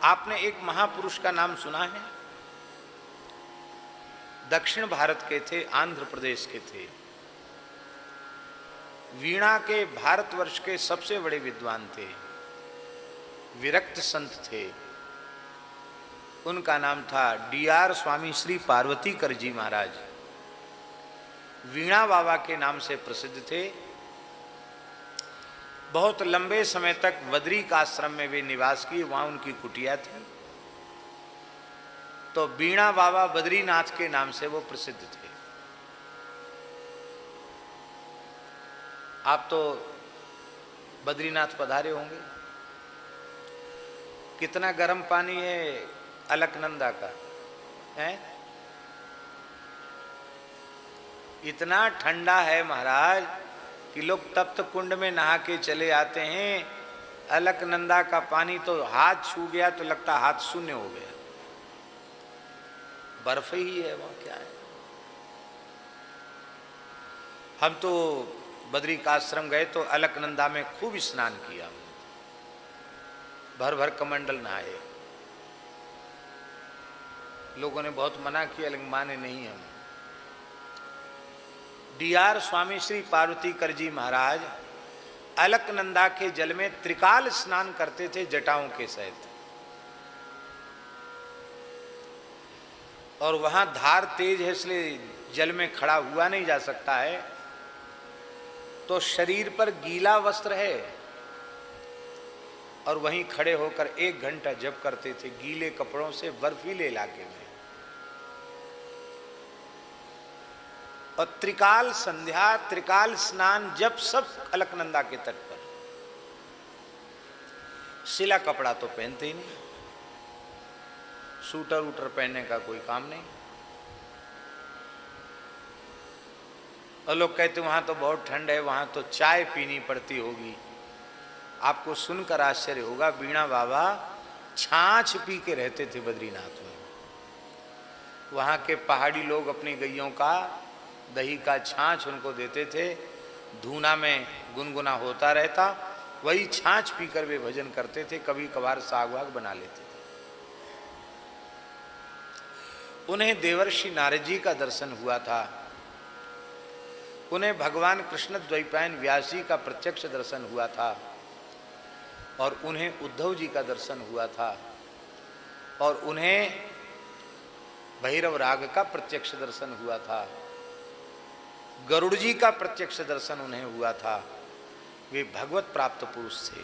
आपने एक महापुरुष का नाम सुना है? दक्षिण भारत के थे, आंध्र प्रदेश के थे, वीणा के भारतवर्ष के सबसे बड़े विद्वान थे, विरक्त संत थे। उनका नाम था D.R. स्वामी श्री पार्वतीकर जी महाराज। वीणा बाबा के नाम से प्रसिद्ध थे। बहुत लंबे समय तक बद्रिक आश्रम में वे निवास किए, वहां उनकी कुटिया थी। तो वीणा बाबा बद्रीनाथ के नाम से वो प्रसिद्ध थे। आप तो बद्रीनाथ पधारे होंगे। कितना गर्म पानी है अलकनंदा का है? इतना ठंडा है महाराज कि लोग तप्त कुंड में नहा के चले आते हैं। अलकनंदा का पानी तो हाथ छू गया तो लगता हाथ शून्य हो गया। बर्फ ही है वहां, क्या है। हम तो बद्रिक आश्रम गए तो अलकनंदा में खूब स्नान किया, भर भर कमंडल नहाए। लोगों ने बहुत मना किया लेकिन माने नहीं हम। D.R. स्वामी श्री पार्वतीकर जी महाराज अलकनंदा के जल में त्रिकाल स्नान करते थे जटाओं के सहित। और वहां धार तेज है इसलिए जल में खड़ा हुआ नहीं जा सकता है, तो शरीर पर गीला वस्त्र है और वहीं खड़े होकर 1 घंटा जप करते थे गीले कपड़ों से बर्फीले इलाके में। और त्रिकाल संध्या, त्रिकाल स्नान, जब सब अलकनंदा के तट पर। सिला कपड़ा तो पहनते ही नहीं, सूटर वूटर पहनने का कोई काम नहीं। और लोग कहते वहां तो बहुत ठंड है, वहां तो चाय पीनी पड़ती होगी। आपको सुनकर आश्चर्य होगा, वीणा बाबा छाछ पी के रहते थे बद्रीनाथ में। वहां के पहाड़ी लोग अपनी गैयों का दही का छाछ उनको देते थे, धूना में गुनगुना होता रहता, वही छाछ पीकर वे भजन करते थे। कभी कभार साग वाग बना लेते थे। उन्हें देवर्षि नारद जी का दर्शन हुआ था। उन्हें भगवान कृष्ण द्वैपायन व्यास जी का प्रत्यक्ष दर्शन हुआ था। और उन्हें उद्धव जी का दर्शन हुआ था। और उन्हें भैरव राग का प्रत्यक्ष दर्शन हुआ था। गरुड़ जी का प्रत्यक्ष दर्शन उन्हें हुआ था। वे भगवत प्राप्त पुरुष थे।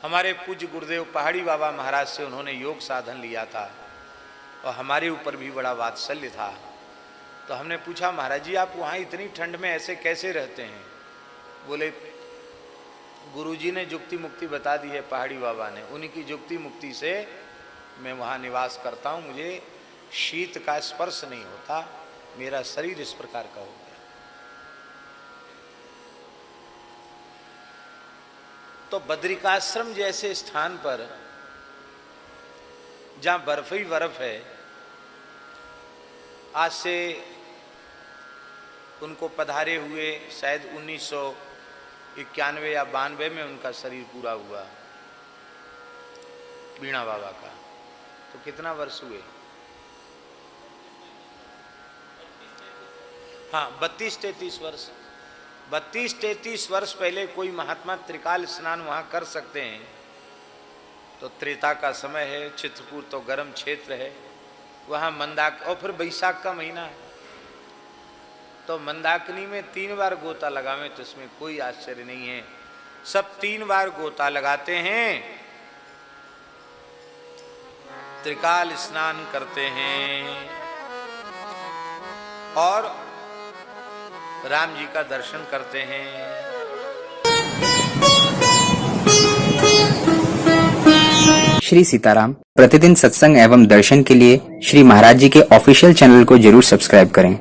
हमारे पूज्य गुरुदेव पहाड़ी बाबा महाराज से उन्होंने योग साधन लिया था और हमारे ऊपर भी बड़ा वात्सल्य था। तो हमने पूछा, महाराज जी आप वहाँ इतनी ठंड में ऐसे कैसे रहते हैं? बोले गुरुजी ने जुक्ति मुक्ति बता दी है, पहाड़ी बाबा ने। उन्हीं की जुक्ति मुक्ति से मैं वहाँ निवास करता हूँ। मुझे शीत का स्पर्श नहीं होता, मेरा शरीर इस प्रकार का हो गया। तो बद्रिकाश्रम जैसे स्थान पर जहाँ बर्फ ही बर्फ है, आज से उनको पधारे हुए शायद 1991 या 92 में उनका शरीर पूरा हुआ, वीणा बाबा का। तो कितना वर्ष हुए? हाँ, 32-33 वर्ष। 32-33 वर्ष पहले कोई महात्मा त्रिकाल स्नान वहाँ कर सकते हैं तो त्रेता का समय है, चित्रकूट तो गर्म क्षेत्र है, वहाँ मंदाक, और फिर बैसाख का महीना है तो मंदाकिनी में 3 बार गोता लगावे तो इसमें कोई आश्चर्य नहीं है। सब 3 बार गोता लगाते हैं, त्रिकाल स्नान करते हैं और राम जी का दर्शन करते हैं। श्री सीताराम प्रतिदिन सत्संग एवं दर्शन के लिए श्री महाराज जी के ऑफिशियल चैनल को जरूर सब्सक्राइब करें।